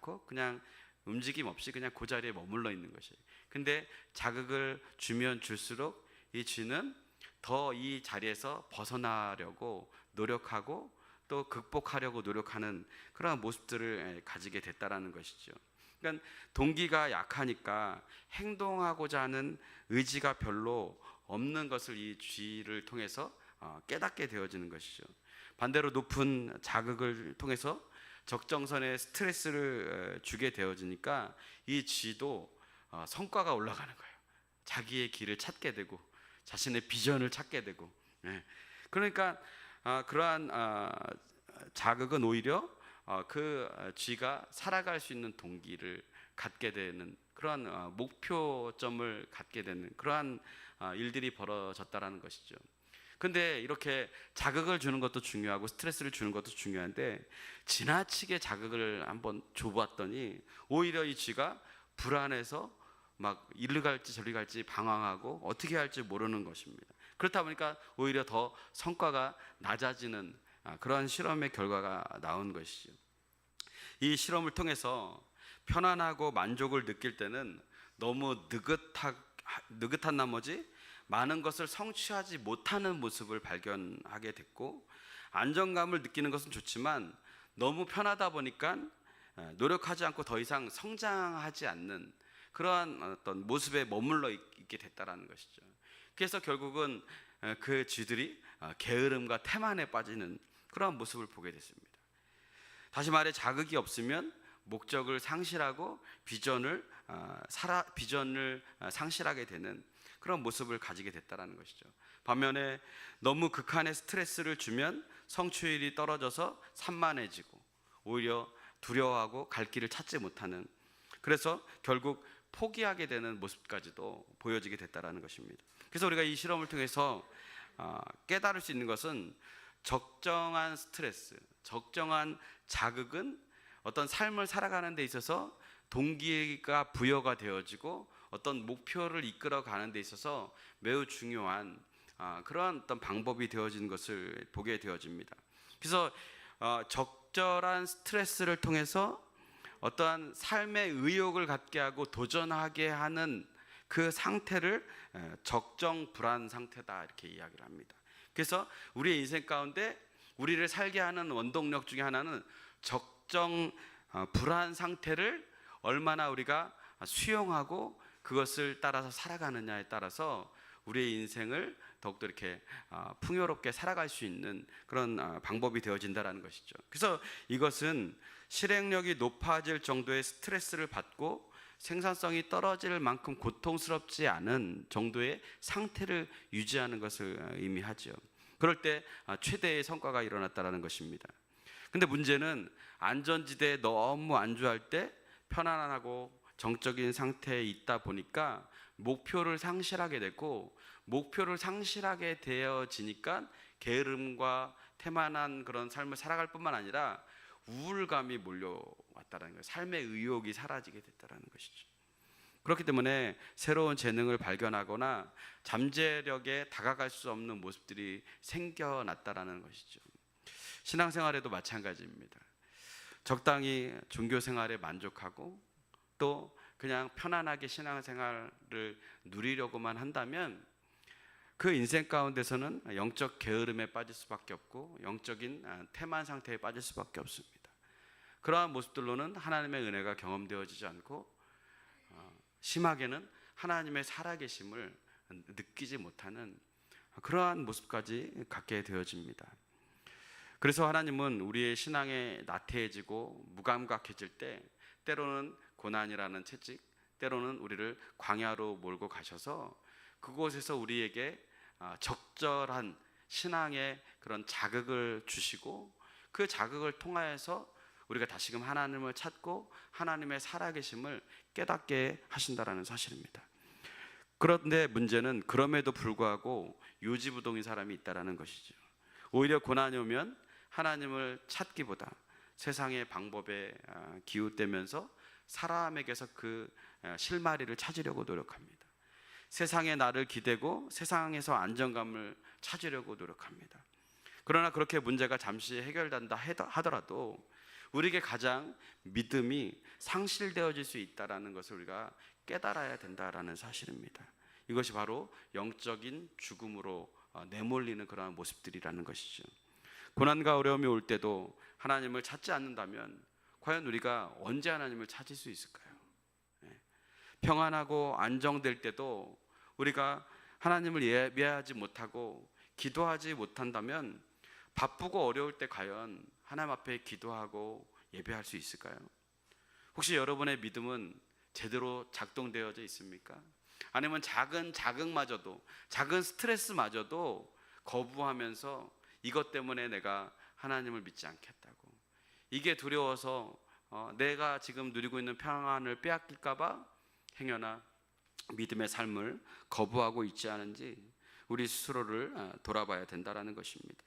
않고 그냥 움직임 없이 그냥 그 자리에 머물러 있는 것이에요. 근데 자극을 주면 줄수록 이 쥐는 더 이 자리에서 벗어나려고 노력하고 또 극복하려고 노력하는 그런 모습들을 가지게 됐다라는 것이죠. 그러니까 동기가 약하니까 행동하고자 하는 의지가 별로 없는 것을 이 쥐를 통해서 깨닫게 되어지는 것이죠. 반대로 높은 자극을 통해서 적정선에 스트레스를 주게 되어지니까 이 쥐도 성과가 올라가는 거예요. 자기의 길을 찾게 되고 자신의 비전을 찾게 되고. 그러니까 그러한 자극은 오히려 그 쥐가 살아갈 수 있는 동기를 갖게 되는 그러한 목표점을 갖게 되는 그러한 일들이 벌어졌다라는 것이죠. 근데 이렇게 자극을 주는 것도 중요하고 스트레스를 주는 것도 중요한데 지나치게 자극을 한번 줘봤더니 오히려 이 쥐가 불안해서 막 이리 갈지 저리 갈지 방황하고 어떻게 할지 모르는 것입니다. 그렇다 보니까 오히려 더 성과가 낮아지는 그러한 실험의 결과가 나온 것이죠. 이 실험을 통해서 편안하고 만족을 느낄 때는 너무 느긋한 나머지 많은 것을 성취하지 못하는 모습을 발견하게 됐고, 안정감을 느끼는 것은 좋지만 너무 편하다 보니까 노력하지 않고 더 이상 성장하지 않는 그러한 어떤 모습에 머물러 있게 됐다라는 것이죠. 그래서 결국은 그 쥐들이 게으름과 태만에 빠지는 그러한 모습을 보게 됐습니다. 다시 말해 자극이 없으면 목적을 상실하고 비전을 상실하게 되는 그런 모습을 가지게 됐다는 것이죠. 반면에 너무 극한의 스트레스를 주면 성취율이 떨어져서 산만해지고 오히려 두려워하고 갈 길을 찾지 못하는, 그래서 결국 포기하게 되는 모습까지도 보여지게 됐다는 것입니다. 그래서 우리가 이 실험을 통해서 깨달을 수 있는 것은 적정한 스트레스, 적정한 자극은 어떤 삶을 살아가는 데 있어서 동기가 부여가 되어지고 어떤 목표를 이끌어 가는 데 있어서 매우 중요한 그러한 어떤 방법이 되어지는 것을 보게 되어집니다. 그래서 적절한 스트레스를 통해서 어떠한 삶의 의욕을 갖게 하고 도전하게 하는 그 상태를 적정 불안 상태다 이렇게 이야기를 합니다. 그래서 우리의 인생 가운데 우리를 살게 하는 원동력 중에 하나는 적정 불안 상태를 얼마나 우리가 수용하고 그것을 따라서 살아가느냐에 따라서 우리의 인생을 더욱더 이렇게 풍요롭게 살아갈 수 있는 그런 방법이 되어진다는 것이죠. 그래서 이것은 실행력이 높아질 정도의 스트레스를 받고 생산성이 떨어질 만큼 고통스럽지 않은 정도의 상태를 유지하는 것을 의미하죠. 그럴 때 최대의 성과가 일어났다는 것입니다. 근데 문제는 안전지대에 너무 안주할 때 편안하고 정적인 상태에 있다 보니까 목표를 상실하게 되고, 목표를 상실하게 되어지니까 게으름과 태만한 그런 삶을 살아갈 뿐만 아니라 우울감이 몰려왔다는 거예요. 삶의 의욕이 사라지게 됐다는 것이죠. 그렇기 때문에 새로운 재능을 발견하거나 잠재력에 다가갈 수 없는 모습들이 생겨났다는 것이죠. 신앙생활에도 마찬가지입니다. 적당히 종교생활에 만족하고 또 그냥 편안하게 신앙생활을 누리려고만 한다면 그 인생 가운데서는 영적 게으름에 빠질 수밖에 없고 영적인 태만 상태에 빠질 수밖에 없습니다. 그러한 모습들로는 하나님의 은혜가 경험되어지지 않고 심하게는 하나님의 살아계심을 느끼지 못하는 그러한 모습까지 갖게 되어집니다. 그래서 하나님은 우리의 신앙에 나태해지고 무감각해질 때 때로는 고난이라는 채찍, 때로는 우리를 광야로 몰고 가셔서 그곳에서 우리에게 적절한 신앙의 그런 자극을 주시고 그 자극을 통하여서 우리가 다시금 하나님을 찾고 하나님의 살아계심을 깨닫게 하신다는 사실입니다. 그런데 문제는 그럼에도 불구하고 요지부동인 사람이 있다는 것이죠. 오히려 고난이 오면 하나님을 찾기보다 세상의 방법에 기웃대면서 사람에게서 그 실마리를 찾으려고 노력합니다. 세상에 나를 기대고 세상에서 안정감을 찾으려고 노력합니다. 그러나 그렇게 문제가 잠시 해결된다 하더라도 우리에게 가장 믿음이 상실되어질 수 있다라는 것을 우리가 깨달아야 된다라는 사실입니다. 이것이 바로 영적인 죽음으로 내몰리는 그러한 모습들이라는 것이죠. 고난과 어려움이 올 때도 하나님을 찾지 않는다면 과연 우리가 언제 하나님을 찾을 수 있을까요? 평안하고 안정될 때도 우리가 하나님을 예배하지 못하고 기도하지 못한다면 바쁘고 어려울 때 과연 하나님 앞에 기도하고 예배할 수 있을까요? 혹시 여러분의 믿음은 제대로 작동되어져 있습니까? 아니면 작은 자극마저도, 작은 스트레스마저도 거부하면서 이것 때문에 내가 하나님을 믿지 않겠다고, 이게 두려워서 내가 지금 누리고 있는 평안을 빼앗길까 봐 행여나 믿음의 삶을 거부하고 있지 않은지 우리 스스로를 돌아봐야 된다는 것입니다.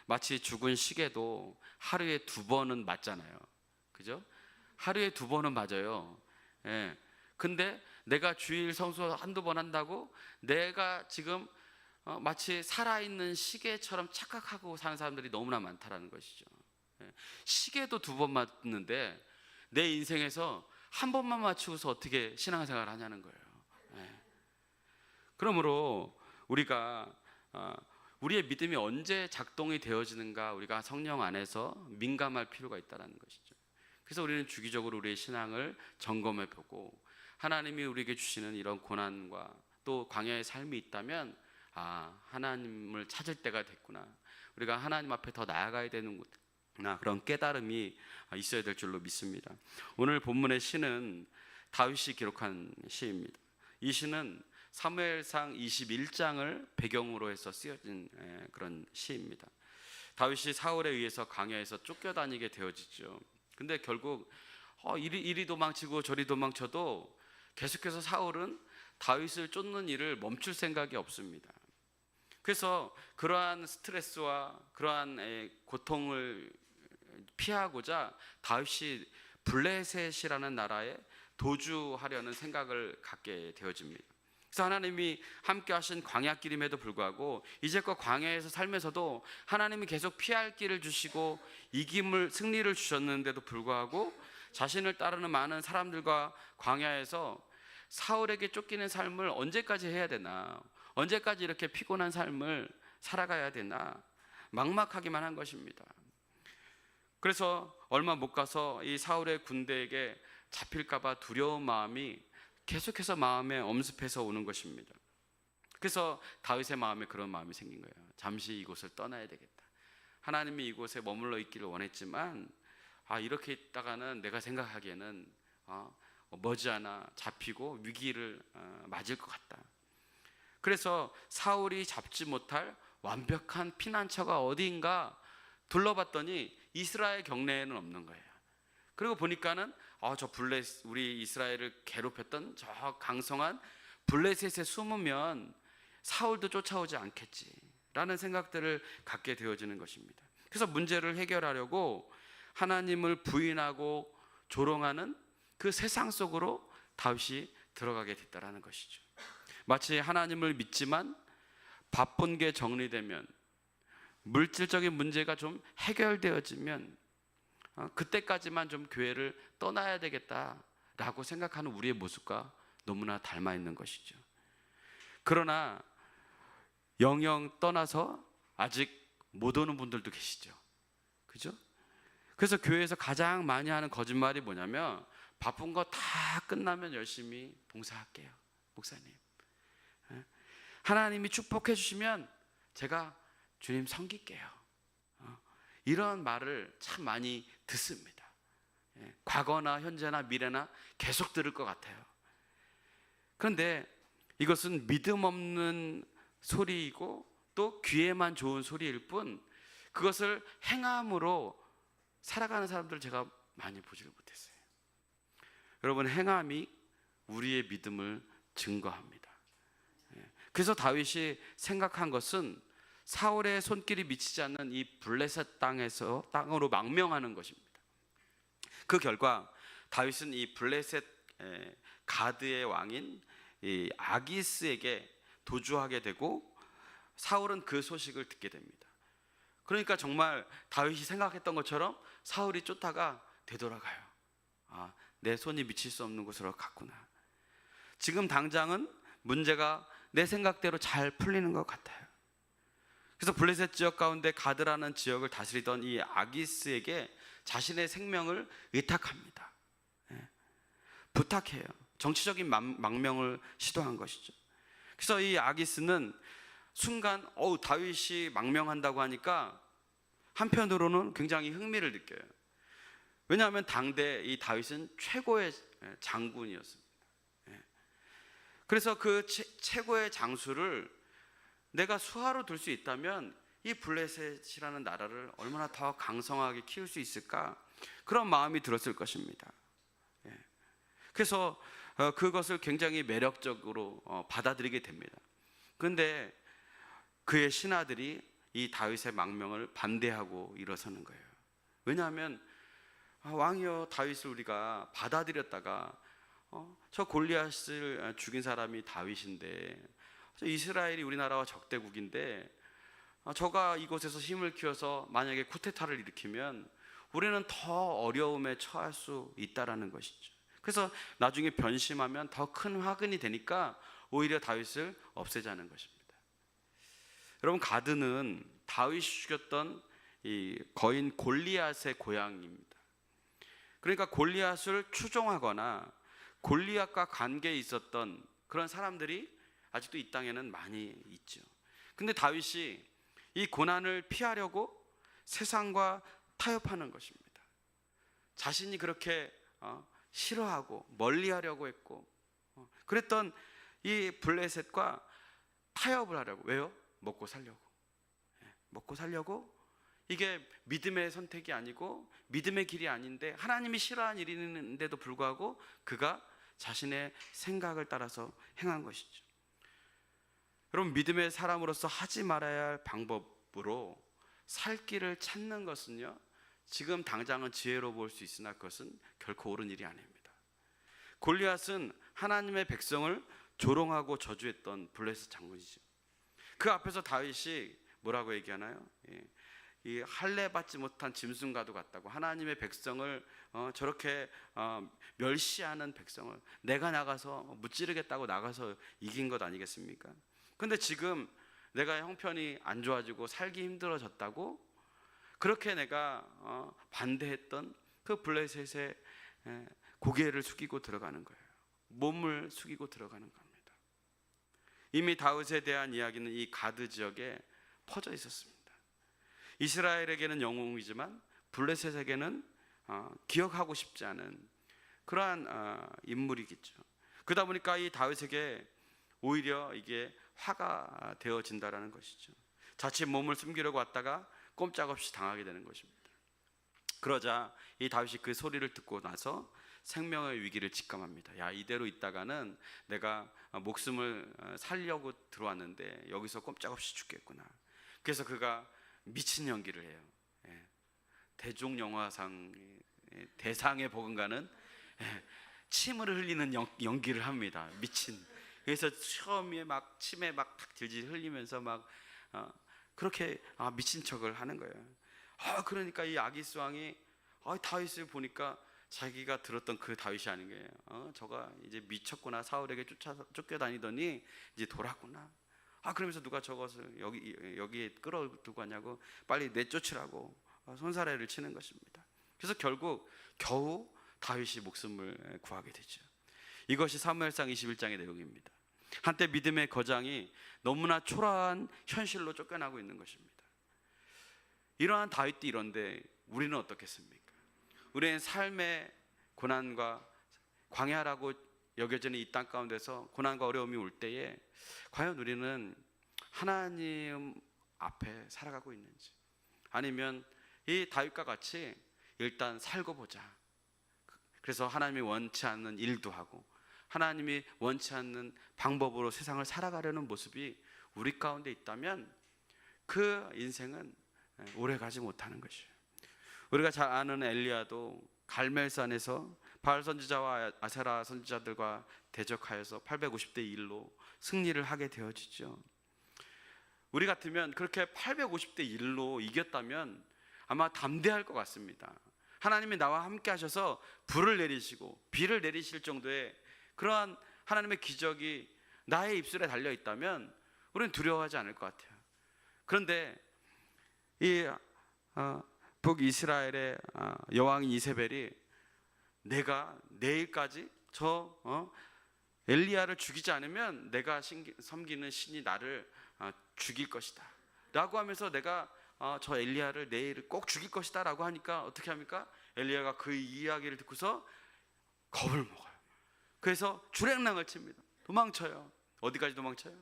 마치 죽은 시계도 하루에 2번은 맞잖아요. 그죠? 하루에 2번은 맞아요. 예. 근데 내가 주일 성수 한두 번 한다고 내가 지금 마치 살아있는 시계처럼 착각하고 사는 사람들이 너무나 많다라는 것이죠. 예. 시계도 2번 맞는데 내 인생에서 한 번만 맞추고서 어떻게 신앙생활을 하냐는 거예요. 예. 그러므로 우리가 우리의 믿음이 언제 작동이 되어지는가 우리가 성령 안에서 민감할 필요가 있다는 것이죠. 그래서 우리는 주기적으로 우리의 신앙을 점검해 보고 하나님이 우리에게 주시는 이런 고난과 또 광야의 삶이 있다면 하나님을 찾을 때가 됐구나, 우리가 하나님 앞에 더 나아가야 되는구나, 그런 깨달음이 있어야 될 줄로 믿습니다. 오늘 본문의 시는 다윗이 기록한 시입니다. 이 시는 사무엘상 21장을 배경으로 해서 쓰여진 그런 시입니다. 다윗이 사울에 의해서 광야에서 쫓겨다니게 되어지죠. 근데 결국 이리 도망치고 저리 도망쳐도 계속해서 사울은 다윗을 쫓는 일을 멈출 생각이 없습니다. 그래서 그러한 스트레스와 그러한 고통을 피하고자 다윗이 블레셋이라는 나라에 도주하려는 생각을 갖게 되어집니다. 그래서 하나님이 함께 하신 광야길임에도 불구하고 이제껏 광야에서 살면서도 하나님이 계속 피할 길을 주시고 승리를 주셨는데도 불구하고 자신을 따르는 많은 사람들과 광야에서 사울에게 쫓기는 삶을 언제까지 해야 되나, 언제까지 이렇게 피곤한 삶을 살아가야 되나 막막하기만 한 것입니다. 그래서 얼마 못 가서 이 사울의 군대에게 잡힐까봐 두려운 마음이 계속해서 마음에 엄습해서 오는 것입니다. 그래서 다윗의 마음에 그런 마음이 생긴 거예요. 잠시 이곳을 떠나야 되겠다. 하나님이 이곳에 머물러 있기를 원했지만 이렇게 있다가는 내가 생각하기에는 머지않아 잡히고 위기를 맞을 것 같다. 그래서 사울이 잡지 못할 완벽한 피난처가 어디인가 둘러봤더니 이스라엘 경내에는 없는 거예요. 그리고 보니까는 우리 이스라엘을 괴롭혔던 저 강성한 블레셋에 숨으면 사울도 쫓아오지 않겠지라는 생각들을 갖게 되어지는 것입니다. 그래서 문제를 해결하려고 하나님을 부인하고 조롱하는 그 세상 속으로 다윗이 들어가게 됐다라는 것이죠. 마치 하나님을 믿지만 바쁜 게 정리되면, 물질적인 문제가 좀 해결되어지면 그때까지만 좀 교회를 떠나야 되겠다라고 생각하는 우리의 모습과 너무나 닮아 있는 것이죠. 그러나 영영 떠나서 아직 못 오는 분들도 계시죠. 그죠? 그래서 교회에서 가장 많이 하는 거짓말이 뭐냐면, 바쁜 거 다 끝나면 열심히 봉사할게요, 목사님. 하나님이 축복해 주시면 제가 주님 섬길게요. 이런 말을 참 많이 듣습니다. 과거나 현재나 미래나 계속 들을 것 같아요. 그런데 이것은 믿음 없는 소리이고 또 귀에만 좋은 소리일 뿐, 그것을 행함으로 살아가는 사람들을 제가 많이 보지를 못했어요. 여러분, 행함이 우리의 믿음을 증거합니다. 그래서 다윗이 생각한 것은 사울의 손길이 미치지 않는 이 블레셋 땅으로 망명하는 것입니다. 그 결과 다윗은 이 블레셋 가드의 왕인 이 아기스에게 도주하게 되고 사울은 그 소식을 듣게 됩니다. 그러니까 정말 다윗이 생각했던 것처럼 사울이 쫓다가 되돌아가요. 내 손이 미칠 수 없는 곳으로 갔구나. 지금 당장은 문제가 내 생각대로 잘 풀리는 것 같아요. 그래서 블레셋 지역 가운데 가드라는 지역을 다스리던 이 아기스에게 자신의 생명을 의탁합니다. 부탁해요. 정치적인 망명을 시도한 것이죠. 그래서 이 아기스는 순간 다윗이 망명한다고 하니까 한편으로는 굉장히 흥미를 느껴요. 왜냐하면 당대 이 다윗은 최고의 장군이었습니다. 그래서 그 최고의 장수를 내가 수하로 둘 수 있다면 이 블레셋이라는 나라를 얼마나 더 강성하게 키울 수 있을까, 그런 마음이 들었을 것입니다. 그래서 그것을 굉장히 매력적으로 받아들이게 됩니다. 그런데 그의 신하들이 이 다윗의 망명을 반대하고 일어서는 거예요. 왜냐하면 왕이여, 다윗을 우리가 받아들였다가 저 골리앗을 죽인 사람이 다윗인데, 이스라엘이 우리나라와 적대국인데 저가 이곳에서 힘을 키워서 만약에 쿠데타를 일으키면 우리는 더 어려움에 처할 수 있다라는 것이죠. 그래서 나중에 변심하면 더 큰 화근이 되니까 오히려 다윗을 없애자는 것입니다. 여러분, 가드는 다윗이 죽였던 이 거인 골리앗의 고향입니다. 그러니까 골리앗을 추종하거나 골리앗과 관계에 있었던 그런 사람들이 아직도 이 땅에는 많이 있죠. 근데 다윗이 이 고난을 피하려고 세상과 타협하는 것입니다. 자신이 그렇게 싫어하고 멀리하려고 했고 그랬던 이 블레셋과 타협을 하려고. 왜요? 먹고 살려고. 먹고 살려고. 이게 믿음의 선택이 아니고 믿음의 길이 아닌데 하나님이 싫어하는 일인데도 불구하고 그가 자신의 생각을 따라서 행한 것이죠. 여러분, 믿음의 사람으로서 하지 말아야 할 방법으로 살 길을 찾는 것은요, 지금 당장은 지혜로 볼 수 있으나 그것은 결코 옳은 일이 아닙니다. 골리앗은 하나님의 백성을 조롱하고 저주했던 블레셋 장군이죠. 그 앞에서 다윗이 뭐라고 얘기하나요? 이 할례 받지 못한 짐승과도 같다고. 하나님의 백성을 저렇게 멸시하는 백성을 내가 나가서 무찌르겠다고 나가서 이긴 것 아니겠습니까? 근데 지금 내가 형편이 안 좋아지고 살기 힘들어졌다고 그렇게 내가 반대했던 그 블레셋의 고개를 숙이고 들어가는 거예요. 몸을 숙이고 들어가는 겁니다. 이미 다윗에 대한 이야기는 이 가드 지역에 퍼져 있었습니다. 이스라엘에게는 영웅이지만 블레셋에게는 기억하고 싶지 않은 그러한 인물이겠죠. 그러다 보니까 이 다윗에게 오히려 이게 화가 되어진다라는 것이죠. 자칫 몸을 숨기려고 왔다가 꼼짝없이 당하게 되는 것입니다. 그러자 이 다윗이 그 소리를 듣고 나서 생명의 위기를 직감합니다. 야, 이대로 있다가는 내가 목숨을 살려고 들어왔는데 여기서 꼼짝없이 죽겠구나. 그래서 그가 미친 연기를 해요. 대종영화상 대상에 버금가는 침을 흘리는 연기를 합니다. 미친. 그래서 처음에 막 침에 막 질질 흘리면서 막 그렇게 미친 척을 하는 거예요. 그러니까 이 아기스 왕이 다윗을 보니까 자기가 들었던 그 다윗이 아닌 거예요. 저가 이제 미쳤구나. 사울에게 쫓겨다니더니 이제 돌았구나. 그러면서 누가 저것을 여기에 끌어들고 왔냐고 빨리 내쫓으라고 손사래를 치는 것입니다. 그래서 결국 겨우 다윗이 목숨을 구하게 되죠. 이것이 사무엘상 21장의 내용입니다. 한때 믿음의 거장이 너무나 초라한 현실로 쫓겨나고 있는 것입니다. 이러한 다윗도 이런데 우리는 어떻겠습니까? 우리는 삶의 고난과 광야라고 여겨지는 이 땅 가운데서 고난과 어려움이 올 때에 과연 우리는 하나님 앞에 살아가고 있는지, 아니면 이 다윗과 같이 일단 살고 보자. 그래서 하나님이 원치 않는 일도 하고 하나님이 원치 않는 방법으로 세상을 살아가려는 모습이 우리 가운데 있다면 그 인생은 오래 가지 못하는 것이에요. 우리가 잘 아는 엘리야도 갈멜산에서 바알 선지자와 아세라 선지자들과 대적하여서 850대 1로 승리를 하게 되어지죠. 우리 같으면 그렇게 850대 1로 이겼다면 아마 담대할 것 같습니다. 하나님이 나와 함께 하셔서 불을 내리시고 비를 내리실 정도의 그러한 하나님의 기적이 나의 입술에 달려 있다면 우리는 두려워하지 않을 것 같아요. 그런데 이 북이스라엘의 여왕인 이세벨이 내가 내일까지 저 엘리야를 죽이지 않으면 내가 섬기는 신이 나를 죽일 것이다 라고 하면서 내가 저 엘리야를 내일 꼭 죽일 것이다 라고 하니까 어떻게 합니까? 엘리야가 그 이야기를 듣고서 겁을 먹어요. 그래서 주랭랑을 칩니다. 도망쳐요. 어디까지 도망쳐요?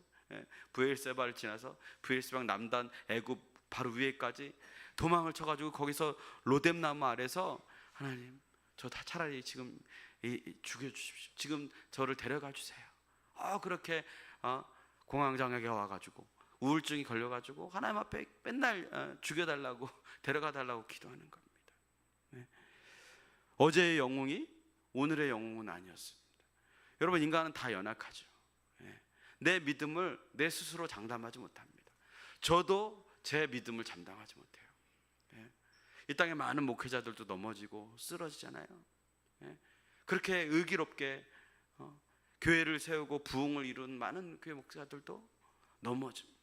브엘세바를 지나서 브엘세바 남단 애굽 바로 위에까지 도망을 쳐가지고 거기서 로뎀나무 아래서 하나님 저 다 차라리 지금 죽여주십시오. 지금 저를 데려가 주세요. 그렇게 공황장애가 와가지고 우울증이 걸려가지고 하나님 앞에 맨날 죽여달라고 데려가달라고 기도하는 겁니다. 어제의 영웅이 오늘의 영웅은 아니었습니다. 여러분, 인간은 다 연약하죠. 내 믿음을 내 스스로 장담하지 못합니다. 저도 제 믿음을 장담하지 못해요. 이 땅에 많은 목회자들도 넘어지고 쓰러지잖아요. 그렇게 의기롭게 교회를 세우고 부흥을 이룬 많은 교회 목사들도 넘어집니다.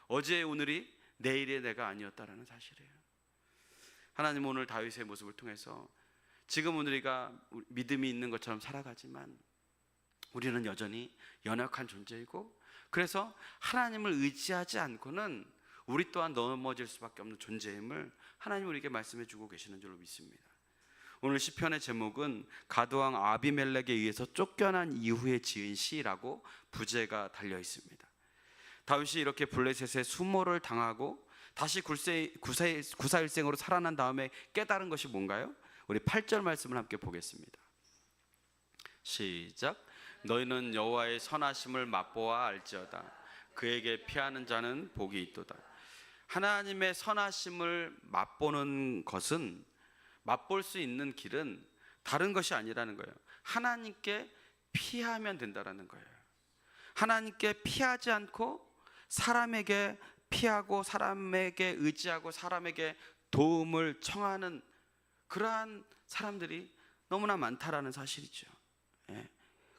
어제의 오늘이 내일의 내가 아니었다라는 사실이에요. 하나님 오늘 다윗의 모습을 통해서 지금 우리가 믿음이 있는 것처럼 살아가지만 우리는 여전히 연약한 존재이고, 그래서 하나님을 의지하지 않고는 우리 또한 넘어질 수밖에 없는 존재임을 하나님 우리에게 말씀해 주고 계시는 줄로 믿습니다. 오늘 시편의 제목은 가드왕 아비멜렉에 의해서 쫓겨난 이후에 지은 시라고 부제가 달려 있습니다. 다윗이 이렇게 블레셋의 수모를 당하고 다시 구사일생으로 살아난 다음에 깨달은 것이 뭔가요? 우리 8절 말씀을 함께 보겠습니다. 시작. 너희는 여호와의 선하심을 맛보아 알지어다. 그에게 피하는 자는 복이 있도다. 하나님의 선하심을 맛보는 것은, 맛볼 수 있는 길은 다른 것이 아니라는 거예요. 하나님께 피하면 된다라는 거예요. 하나님께 피하지 않고 사람에게 피하고 사람에게 의지하고 사람에게 도움을 청하는 그러한 사람들이 너무나 많다라는 사실이죠.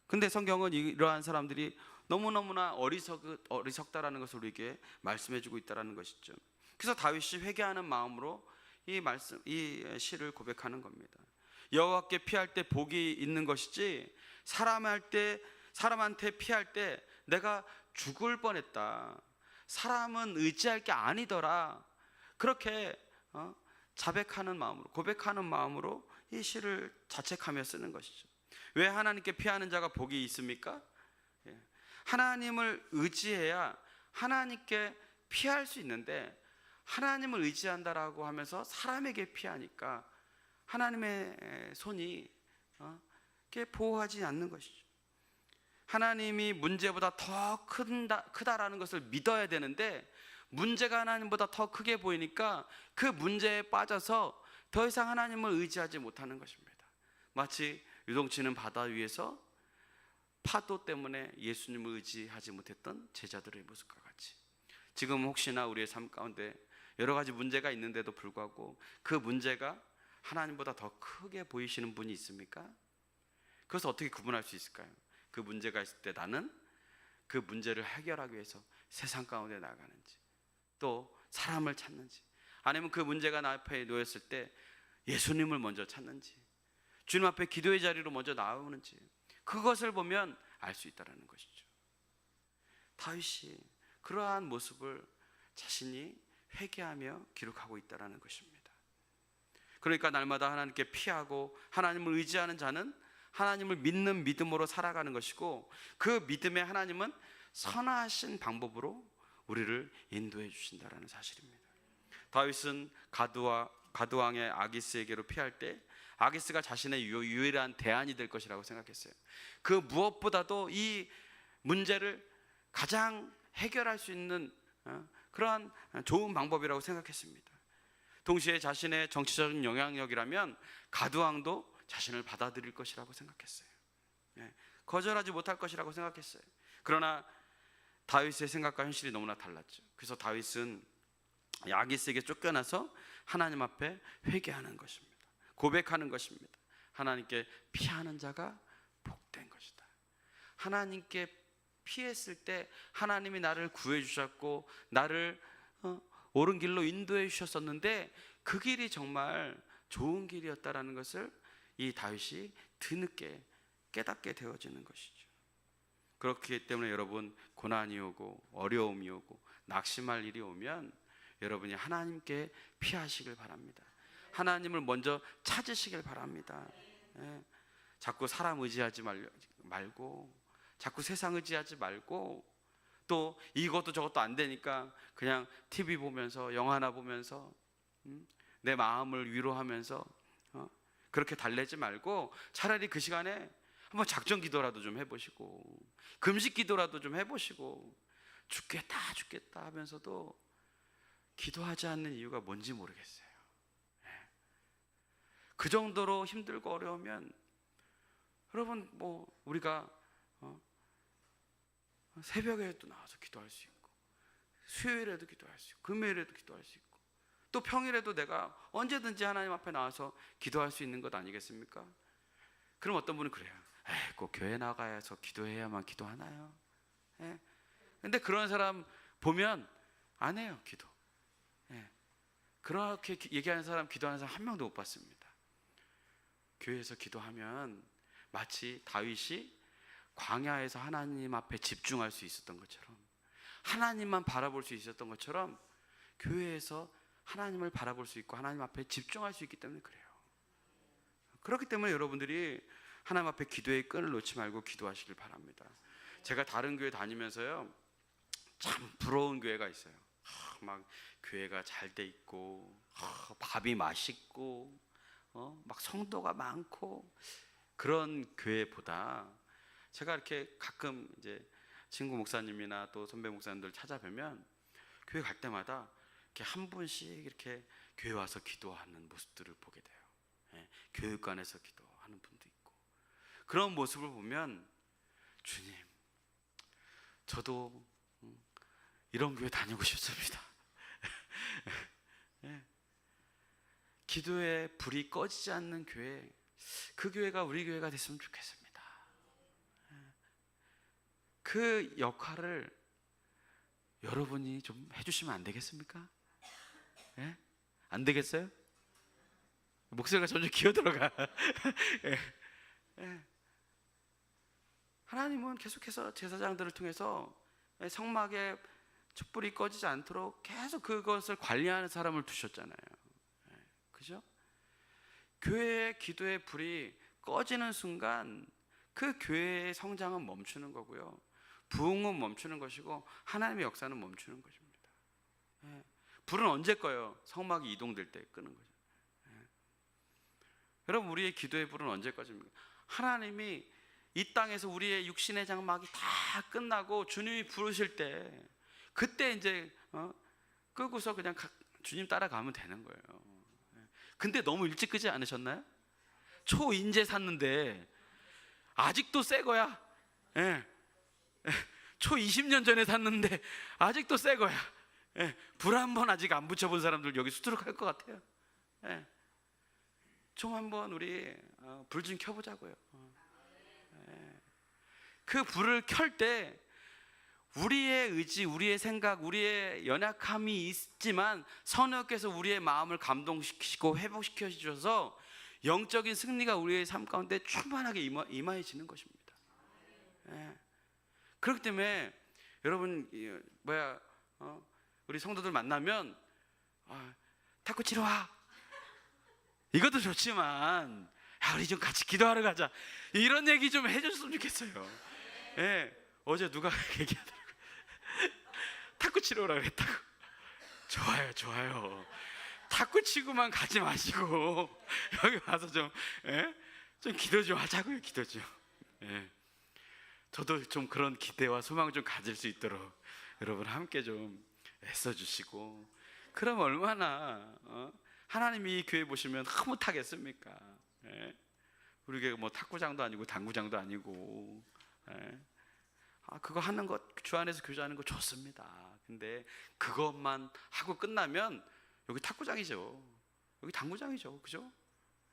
근데 성경은 이러한 사람들이 너무너무나 어리석다라는 것을 우리에게 말씀해주고 있다라는 것이죠. 그래서 다윗이 회개하는 마음으로 이 시를 고백하는 겁니다. 여호와께 피할 때 복이 있는 것이지 사람한테 피할 때 내가 죽을 뻔했다, 사람은 의지할 게 아니더라, 그렇게 자백하는 마음으로, 고백하는 마음으로 이 시를 자책하며 쓰는 것이죠. 왜 하나님께 피하는 자가 복이 있습니까? 하나님을 의지해야 하나님께 피할 수 있는데, 하나님을 의지한다라고 하면서 사람에게 피하니까 하나님의 손이 보호하지 않는 것이죠. 하나님이 문제보다 더 크다라는 것을 믿어야 되는데 문제가 하나님보다 더 크게 보이니까 그 문제에 빠져서 더 이상 하나님을 의지하지 못하는 것입니다. 마치 유동치는 바다 위에서 파도 때문에 예수님을 의지하지 못했던 제자들의 모습과 같이, 지금 혹시나 우리의 삶 가운데 여러 가지 문제가 있는데도 불구하고 그 문제가 하나님보다 더 크게 보이시는 분이 있습니까? 그것을 어떻게 구분할 수 있을까요? 그 문제가 있을 때 나는 그 문제를 해결하기 위해서 세상 가운데 나가는지, 또 사람을 찾는지, 아니면 그 문제가 나 앞에 놓였을 때 예수님을 먼저 찾는지, 주님 앞에 기도의 자리로 먼저 나오는지, 그것을 보면 알 수 있다는 것이죠. 다윗이 그러한 모습을 자신이 회개하며 기록하고 있다는 것입니다. 그러니까 날마다 하나님께 피하고 하나님을 의지하는 자는 하나님을 믿는 믿음으로 살아가는 것이고, 그 믿음의 하나님은 선하신 방법으로 우리를 인도해 주신다는 사실입니다. 다윗은 가드왕의 아기스에게로 피할 때 아기스가 자신의 유일한 대안이 될 것이라고 생각했어요. 그 무엇보다도 이 문제를 가장 해결할 수 있는 그러한 좋은 방법이라고 생각했습니다. 동시에 자신의 정치적인 영향력이라면 가드왕도 자신을 받아들일 것이라고 생각했어요. 거절하지 못할 것이라고 생각했어요. 그러나 다윗의 생각과 현실이 너무나 달랐죠. 그래서 다윗은 아기스에게 쫓겨나서 하나님 앞에 회개하는 것입니다. 고백하는 것입니다. 하나님께 피하는 자가 복된 것이다. 하나님께 피했을 때 하나님이 나를 구해 주셨고 나를 옳은 길로 인도해 주셨었는데 그 길이 정말 좋은 길이었다라는 것을 이 다윗이 뒤늦게 깨닫게 되어지는 것이죠. 그렇기 때문에 여러분, 고난이 오고 어려움이 오고 낙심할 일이 오면 여러분이 하나님께 피하시길 바랍니다. 하나님을 먼저 찾으시길 바랍니다. 자꾸 사람 의지하지 말고, 자꾸 세상 의지하지 말고, 또 이것도 저것도 안 되니까 그냥 TV 보면서 영화나 보면서 내 마음을 위로하면서 그렇게 달래지 말고 차라리 그 시간에 한번 작전 기도라도 좀 해보시고 금식 기도라도 좀 해보시고, 죽겠다 하면서도 기도하지 않는 이유가 뭔지 모르겠어요. 그 정도로 힘들고 어려우면 여러분, 뭐 우리가 새벽에도 나와서 기도할 수 있고, 수요일에도 기도할 수 있고, 금요일에도 기도할 수 있고, 또 평일에도 내가 언제든지 하나님 앞에 나와서 기도할 수 있는 것 아니겠습니까? 그럼 어떤 분은 그래요. 꼭 교회 나가서 기도해야만 기도하나요? 근데 그런 사람 보면 안 해요, 기도. 그렇게 얘기하는 사람, 기도하는 사람 한 명도 못 봤습니다. 교회에서 기도하면 마치 다윗이 광야에서 하나님 앞에 집중할 수 있었던 것처럼, 하나님만 바라볼 수 있었던 것처럼 교회에서 하나님을 바라볼 수 있고 하나님 앞에 집중할 수 있기 때문에 그래요. 그렇기 때문에 여러분들이 하나님 앞에 기도의 끈을 놓지 말고 기도하시길 바랍니다. 제가 다른 교회 다니면서요, 참 부러운 교회가 있어요. 막 교회가 잘 돼 있고, 밥이 맛있고, 막 성도가 많고, 그런 교회보다 제가 이렇게 가끔 이제 친구 목사님이나 또 선배 목사님들 찾아뵈면 교회 갈 때마다 이렇게 한 분씩 이렇게 교회 와서 기도하는 모습들을 보게 돼요. 교육관에서 기도하는 분도 있고, 그런 모습을 보면 주님, 저도 이런 교회 다니고 싶습니다. 기도의 불이 꺼지지 않는 교회, 그 교회가 우리 교회가 됐으면 좋겠습니다. 그 역할을 여러분이 좀 해주시면 안 되겠습니까? 안 되겠어요? 목소리가 점점 기어들어가. 하나님은 계속해서 제사장들을 통해서 성막의 촛불이 꺼지지 않도록 계속 그것을 관리하는 사람을 두셨잖아요. 그죠? 교회의 기도의 불이 꺼지는 순간 그 교회의 성장은 멈추는 거고요, 부흥은 멈추는 것이고 하나님의 역사는 멈추는 것입니다. 불은 언제 꺼요? 성막이 이동될 때 끄는 거죠. 여러분, 우리의 기도의 불은 언제 꺼집니까? 하나님이 이 땅에서 우리의 육신의 장막이 다 끝나고 주님이 부르실 때, 그때 이제 끄고서 그냥 주님 따라가면 되는 거예요. 근데 너무 일찍 끄지 않으셨나요? 초인제 샀는데 아직도 새 거야. 초 20년 전에 샀는데 아직도 새 거야. 불 한 번 아직 안 붙여본 사람들 여기 수두룩할 것 같아요. 좀 한번 우리 불 좀 켜보자고요. 그 불을 켤 때 우리의 의지, 우리의 생각, 우리의 연약함이 있지만 성령께서 우리의 마음을 감동시키시고 회복시켜 주셔서 영적인 승리가 우리의 삶 가운데 충만하게 임하여지는 것입니다. 그렇기 때문에 여러분, 우리 성도들 만나면 탁구 치러 와, 이것도 좋지만 우리 좀 같이 기도하러 가자, 이런 얘기 좀 해줬으면 좋겠어요. 어제 누가 얘기하더라고요. 탁구 치러 오라고 했다고. 좋아요. 탁구 치고만 가지 마시고 여기 와서 좀 기도 좀 하자고요. 기도 좀. 저도 좀 그런 기대와 소망을 좀 가질 수 있도록 여러분 함께 좀 애써주시고, 그럼 얼마나 하나님이 이 교회 보시면 흐뭇하겠습니까? 우리 교회가 뭐 탁구장도 아니고 당구장도 아니고, 그거 하는 것, 주 안에서 교제하는 거 좋습니다. 근데 그것만 하고 끝나면 여기 탁구장이죠. 여기 당구장이죠. 그죠?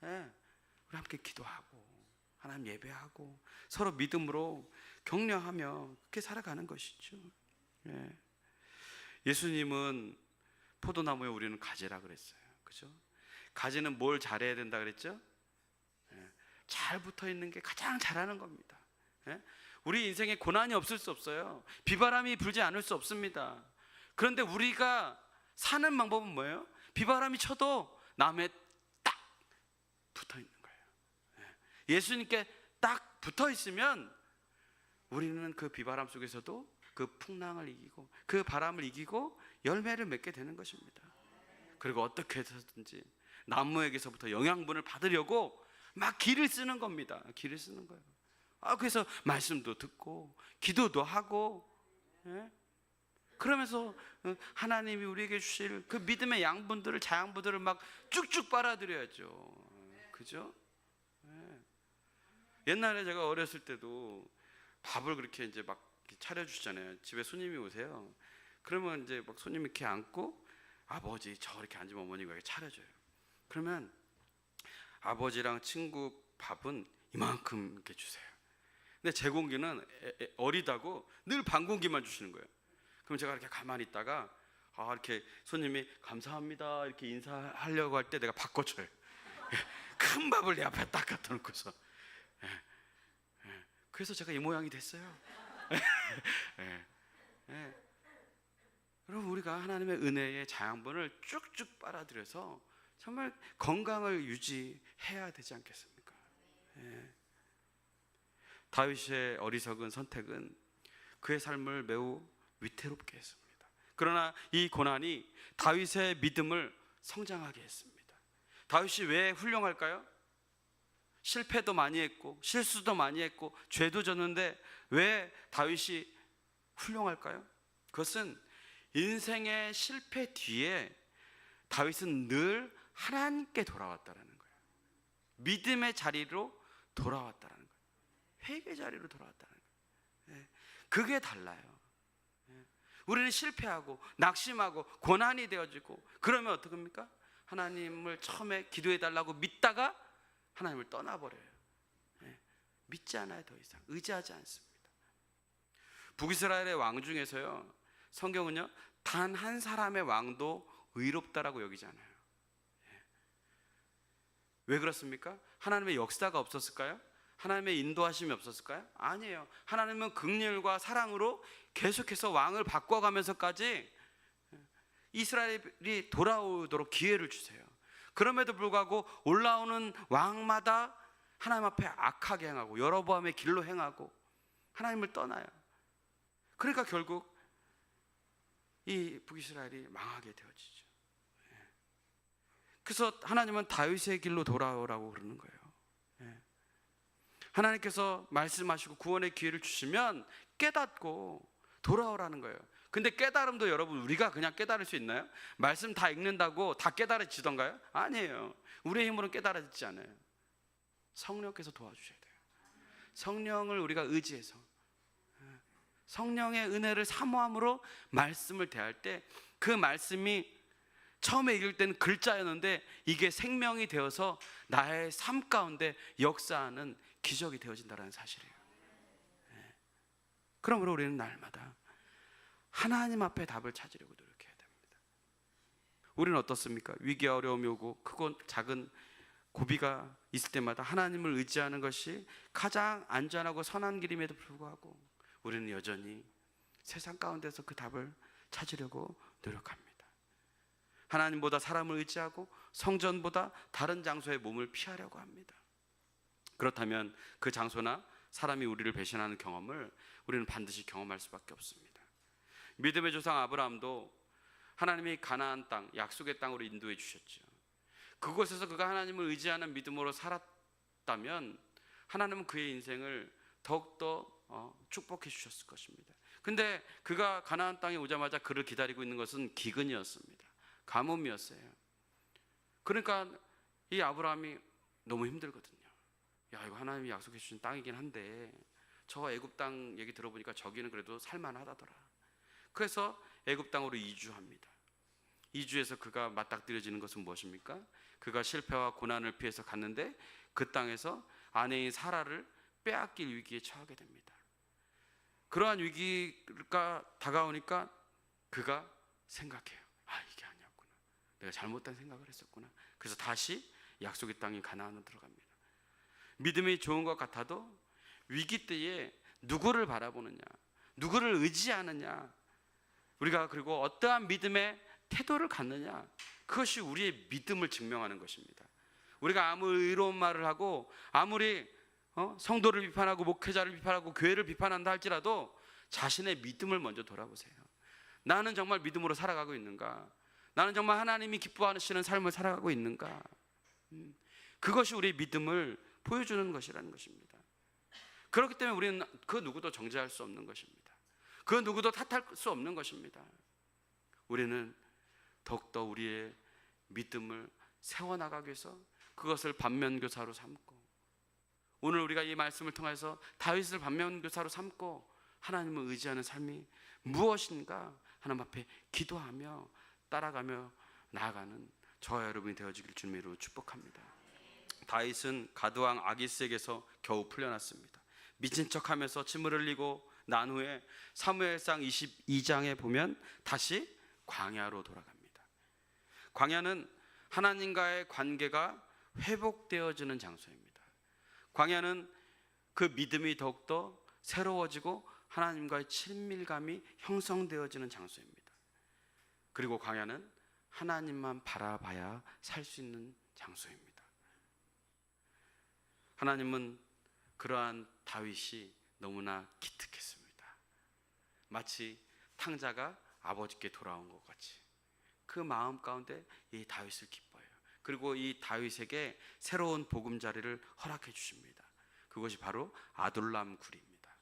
예, 우리 함께 기도하고 하나님 예배하고 서로 믿음으로 격려하며 그렇게 살아가는 것이죠. 예. 예수님은 포도나무에 우리는 가지라 그랬어요. 그죠? 가지는 뭘 잘해야 된다 그랬죠? 예. 잘 붙어 있는 게 가장 잘하는 겁니다. 예? 우리 인생에 고난이 없을 수 없어요. 비바람이 불지 않을 수 없습니다. 그런데 우리가 사는 방법은 뭐예요? 비바람이 쳐도 남에 딱 붙어 있는 거예요. 예수님께 딱 붙어 있으면 우리는 그 비바람 속에서도 그 풍랑을 이기고 그 바람을 이기고 열매를 맺게 되는 것입니다. 그리고 어떻게 해서든지 나무에게서부터 영양분을 받으려고 막 기를 쓰는 겁니다. 기를 쓰는 거예요. 그래서 말씀도 듣고 기도도 하고, 예? 그러면서 하나님이 우리에게 주실 그 믿음의 양분들을, 자양분들을 막 쭉쭉 빨아들여야죠. 그죠? 예. 옛날에 제가 어렸을 때도 밥을 그렇게 이제 막 차려주시잖아요. 집에 손님이 오세요. 그러면 이제 막 손님 이렇게 앉고 아버지 저 이렇게 앉으면 어머니가 이렇게 차려줘요. 그러면 아버지랑 친구 밥은 이만큼 이렇게 주세요. 근데 제 공기는 어리다고 늘 반 공기만 주시는 거예요. 그럼 제가 이렇게 가만히 있다가 이렇게 손님이 감사합니다 이렇게 인사하려고 할 때 내가 바꿔줘요. 큰 밥을 내 앞에 딱 갖다 놓고서. 그래서 제가 이 모양이 됐어요. 여러분, 우리가 하나님의 은혜의 자양분을 쭉쭉 빨아들여서 정말 건강을 유지해야 되지 않겠습니까? 다윗의 어리석은 선택은 그의 삶을 매우 위태롭게 했습니다. 그러나 이 고난이 다윗의 믿음을 성장하게 했습니다. 다윗이 왜 훌륭할까요? 실패도 많이 했고 실수도 많이 했고 죄도 졌는데 왜 다윗이 훌륭할까요? 그것은 인생의 실패 뒤에 다윗은 늘 하나님께 돌아왔다라는 거예요. 믿음의 자리로 돌아왔다라는 거예요. 회개 자리로 돌아왔다는 거예요. 그게 달라요. 우리는 실패하고 낙심하고 고난이 되어지고 그러면 어떡합니까? 하나님을 처음에 기도해 달라고 믿다가 하나님을 떠나버려요. 믿지 않아요. 더 이상 의지하지 않습니다. 북이스라엘의 왕 중에서요, 성경은요 단 한 사람의 왕도 의롭다라고 여기지 않아요. 왜 그렇습니까? 하나님의 역사가 없었을까요? 하나님의 인도하심이 없었을까요? 아니에요. 하나님은 긍휼과 사랑으로 계속해서 왕을 바꿔가면서까지 이스라엘이 돌아오도록 기회를 주세요. 그럼에도 불구하고 올라오는 왕마다 하나님 앞에 악하게 행하고 여로보암의 길로 행하고 하나님을 떠나요. 그러니까 결국 이 북이스라엘이 망하게 되어지죠. 그래서 하나님은 다윗의 길로 돌아오라고 그러는 거예요. 하나님께서 말씀하시고 구원의 기회를 주시면 깨닫고 돌아오라는 거예요. 근데 깨달음도 여러분 우리가 그냥 깨달을 수 있나요? 말씀 다 읽는다고 다 깨달아지던가요? 아니에요. 우리의 힘으로는 깨달아지지 않아요. 성령께서 도와주셔야 돼요. 성령을 우리가 의지해서 성령의 은혜를 사모함으로 말씀을 대할 때 그 말씀이 처음에 읽을 때는 글자였는데 이게 생명이 되어서 나의 삶 가운데 역사하는 기적이 되어진다는 사실이에요. 그러므로 우리는 날마다 하나님 앞에 답을 찾으려고 노력해야 됩니다. 우리는 어떻습니까? 위기와 어려움이 오고 크고 작은 고비가 있을 때마다 하나님을 의지하는 것이 가장 안전하고 선한 길임에도 불구하고 우리는 여전히 세상 가운데서 그 답을 찾으려고 노력합니다. 하나님보다 사람을 의지하고 성전보다 다른 장소에 몸을 피하려고 합니다. 그렇다면 그 장소나 사람이 우리를 배신하는 경험을 우리는 반드시 경험할 수밖에 없습니다. 믿음의 조상 아브라함도 하나님이 가나안 땅, 약속의 땅으로 인도해 주셨죠. 그곳에서 그가 하나님을 의지하는 믿음으로 살았다면 하나님은 그의 인생을 더욱더 축복해 주셨을 것입니다. 근데 그가 가나안 땅에 오자마자 그를 기다리고 있는 것은 기근이었습니다. 가뭄이었어요. 그러니까 이 아브라함이 너무 힘들거든요. 야, 이거 하나님이 약속해 주신 땅이긴 한데 저 애굽 땅 얘기 들어보니까 저기는 그래도 살만하다더라. 그래서 애굽 땅으로 이주합니다. 이주에서 그가 맞닥뜨려지는 것은 무엇입니까? 그가 실패와 고난을 피해서 갔는데 그 땅에서 아내인 사라를 빼앗길 위기에 처하게 됩니다. 그러한 위기가 다가오니까 그가 생각해요. 이게 아니었구나. 내가 잘못된 생각을 했었구나. 그래서 다시 약속의 땅인 가나안으로 들어갑니다. 믿음이 좋은 것 같아도 위기 때에 누구를 바라보느냐, 누구를 의지하느냐, 우리가 그리고 어떠한 믿음의 태도를 갖느냐, 그것이 우리의 믿음을 증명하는 것입니다. 우리가 아무 의로운 말을 하고 아무리 성도를 비판하고 목회자를 비판하고 교회를 비판한다 할지라도 자신의 믿음을 먼저 돌아보세요. 나는 정말 믿음으로 살아가고 있는가? 나는 정말 하나님이 기뻐하시는 삶을 살아가고 있는가? 그것이 우리의 믿음을 보여주는 것이라는 것입니다. 그렇기 때문에 우리는 그 누구도 정죄할 수 없는 것입니다. 그 누구도 탓할 수 없는 것입니다. 우리는 더욱더 우리의 믿음을 세워나가기 위해서 그것을 반면교사로 삼고, 오늘 우리가 이 말씀을 통해서 다윗을 반면교사로 삼고 하나님을 의지하는 삶이 무엇인가 하나님 앞에 기도하며 따라가며 나아가는 저와 여러분이 되어지길 주님의 이름으로 축복합니다. 다윗은 가드왕 아기스에게서 겨우 풀려났습니다. 미친 척하면서 침을 흘리고 난 후에 사무엘상 22장에 보면 다시 광야로 돌아갑니다. 광야는 하나님과의 관계가 회복되어지는 장소입니다. 광야는 그 믿음이 더욱더 새로워지고 하나님과의 친밀감이 형성되어지는 장소입니다. 그리고 광야는 하나님만 바라봐야 살 수 있는 장소입니다. 하나님은 그러한 다윗이 너무나 기특했습니다. 마치 탕자가 아버지께 돌아온 것 같이 그 마음 가운데 이 다윗을 기뻐해요. 그리고 이 다윗에게 새로운 보금자리를 허락해 주십니다. 그것이 바로 아둘람 굴입니다.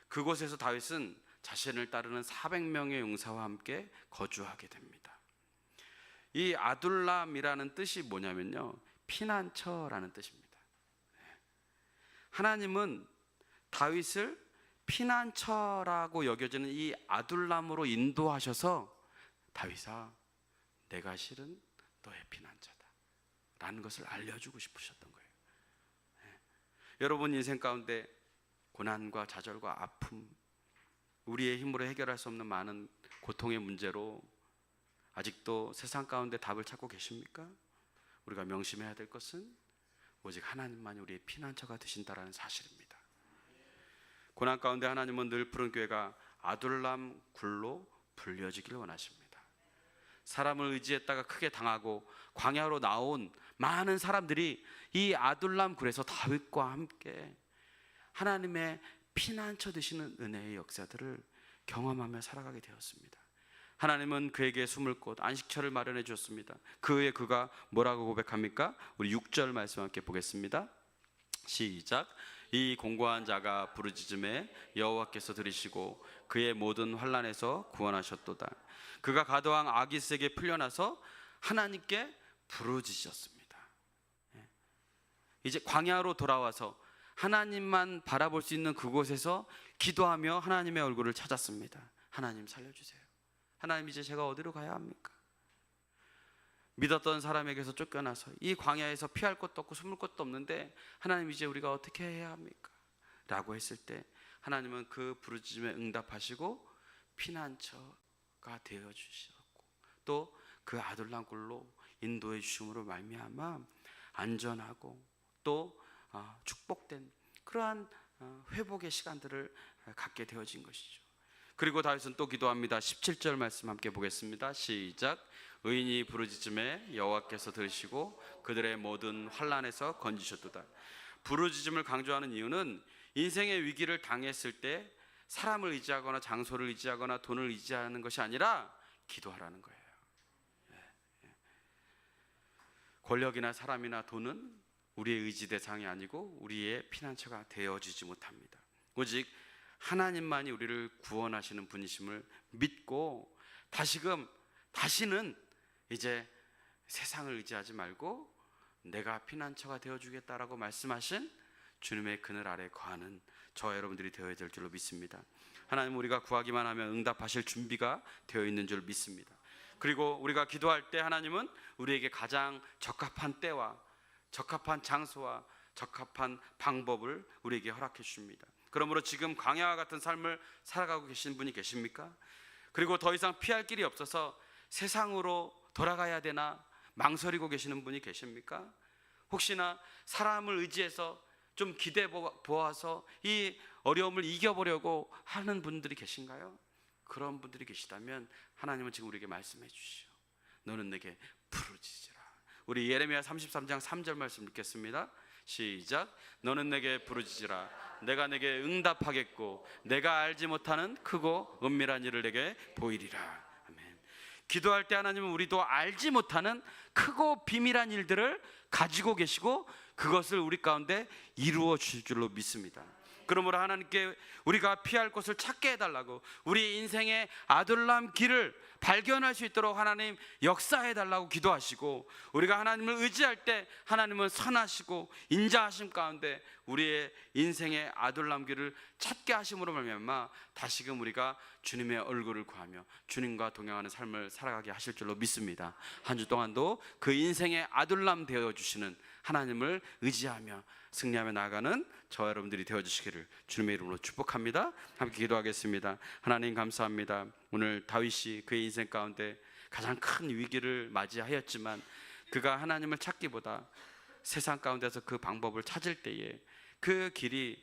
그곳에서 다윗은 자신을 따르는 400명의 용사와 함께 거주하게 됩니다. 이 아둘람이라는 뜻이 뭐냐면요, 피난처라는 뜻입니다. 하나님은 다윗을 피난처라고 여겨지는 이 아둘람으로 인도하셔서 다윗아, 내가 실은 너의 피난처다 라는 것을 알려주고 싶으셨던 거예요. 여러분 인생 가운데 고난과 좌절과 아픔, 우리의 힘으로 해결할 수 없는 많은 고통의 문제로 아직도 세상 가운데 답을 찾고 계십니까? 우리가 명심해야 될 것은 오직 하나님만이 우리의 피난처가 되신다라는 사실입니다. 고난 가운데 하나님은 늘 푸른 교회가 아둘람 굴로 불려지기를 원하십니다. 사람을 의지했다가 크게 당하고 광야로 나온 많은 사람들이 이 아둘람 굴에서 다윗과 함께 하나님의 피난처 되시는 은혜의 역사들을 경험하며 살아가게 되었습니다. 하나님은 그에게 숨을 곳 안식처를 마련해 주었습니다. 그 후에 그가 뭐라고 고백합니까? 우리 6절 말씀 함께 보겠습니다. 시작. 이 공고한 자가 부르짖음에 여호와께서 들으시고 그의 모든 환난에서 구원하셨도다. 그가 가드왕 아기스에게 풀려나서 하나님께 부르짖으셨습니다. 이제 광야로 돌아와서 하나님만 바라볼 수 있는 그곳에서 기도하며 하나님의 얼굴을 찾았습니다. 하나님 살려주세요. 하나님, 이제 제가 어디로 가야 합니까? 믿었던 사람에게서 쫓겨나서 이 광야에서 피할 곳도 없고 숨을 곳도 없는데 하나님, 이제 우리가 어떻게 해야 합니까? 라고 했을 때 하나님은 그 부르짖음에 응답하시고 피난처가 되어주셨고 또 그 아둘람 굴로 인도해 주심으로 말미암아 안전하고 또 축복된 그러한 회복의 시간들을 갖게 되어진 것이죠. 그리고 다윗은 또 기도합니다. 17절 말씀 함께 보겠습니다. 시작. 의인이 부르짖음에 여호와께서 들으시고 그들의 모든 환난에서 건지셨도다. 부르짖음을 강조하는 이유는 인생의 위기를 당했을 때 사람을 의지하거나 장소를 의지하거나 돈을 의지하는 것이 아니라 기도하라는 거예요. 권력이나 사람이나 돈은 우리의 의지 대상이 아니고 우리의 피난처가 되어지지 못합니다. 오직 하나님만이 우리를 구원하시는 분이심을 믿고 다시는 이제 세상을 의지하지 말고 내가 피난처가 되어주겠다라고 말씀하신 주님의 그늘 아래 거하는 저와 여러분들이 되어야 될 줄로 믿습니다. 하나님, 우리가 구하기만 하면 응답하실 준비가 되어 있는 줄 믿습니다. 그리고 우리가 기도할 때 하나님은 우리에게 가장 적합한 때와 적합한 장소와 적합한 방법을 우리에게 허락해 주십니다. 그러므로 지금 광야와 같은 삶을 살아가고 계신 분이 계십니까? 그리고 더 이상 피할 길이 없어서 세상으로 돌아가야 되나 망설이고 계시는 분이 계십니까? 혹시나 사람을 의지해서 좀 기대 보아서 이 어려움을 이겨보려고 하는 분들이 계신가요? 그런 분들이 계시다면 하나님은 지금 우리에게 말씀해 주시오. 너는 내게 부르짖으라. 우리 예레미야 33장 3절 말씀 읽겠습니다. 시작. 너는 내게 부르짖으라. 내가 내게 응답하겠고 내가 알지 못하는 크고 은밀한 일을 내게 보이리라. 아멘. 기도할 때 하나님은 우리도 알지 못하는 크고 비밀한 일들을 가지고 계시고 그것을 우리 가운데 이루어 주실 줄로 믿습니다. 그러므로 하나님께 우리가 피할 곳을 찾게 해달라고, 우리 인생의 아둘람 길을 발견할 수 있도록 하나님 역사해달라고 기도하시고, 우리가 하나님을 의지할 때 하나님은 선하시고 인자하심 가운데 우리의 인생의 아둘람 길을 찾게 하심으로 말미암아 다시금 우리가 주님의 얼굴을 구하며 주님과 동행하는 삶을 살아가게 하실 줄로 믿습니다. 한 주 동안도 그 인생의 아둘람 되어주시는 하나님을 의지하며 승리하며 나아가는 저와 여러분들이 되어주시기를 주님의 이름으로 축복합니다. 함께 기도하겠습니다. 하나님 감사합니다. 오늘 다윗이 그의 인생 가운데 가장 큰 위기를 맞이하였지만 그가 하나님을 찾기보다 세상 가운데서 그 방법을 찾을 때에 그 길이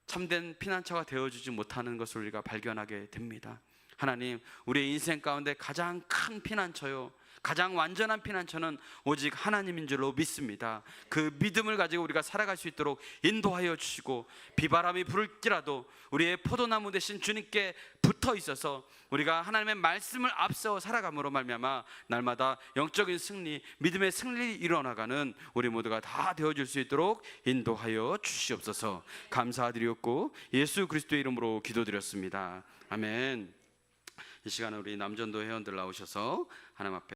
참된 피난처가 되어주지 못하는 것을 우리가 발견하게 됩니다. 하나님, 우리의 인생 가운데 가장 큰 피난처요, 가장 완전한 피난처는 오직 하나님인 줄로 믿습니다. 그 믿음을 가지고 우리가 살아갈 수 있도록 인도하여 주시고, 비바람이 불을지라도 우리의 포도나무 되신 주님께 붙어 있어서 우리가 하나님의 말씀을 앞세워 살아감으로 말미암아 날마다 영적인 승리, 믿음의 승리를 이뤄나가는 우리 모두가 다 되어줄 수 있도록 인도하여 주시옵소서. 감사드리옵고 예수 그리스도의 이름으로 기도드렸습니다. 아멘. 이 시간에 우리 남전도 회원들 나오셔서 하나님 앞에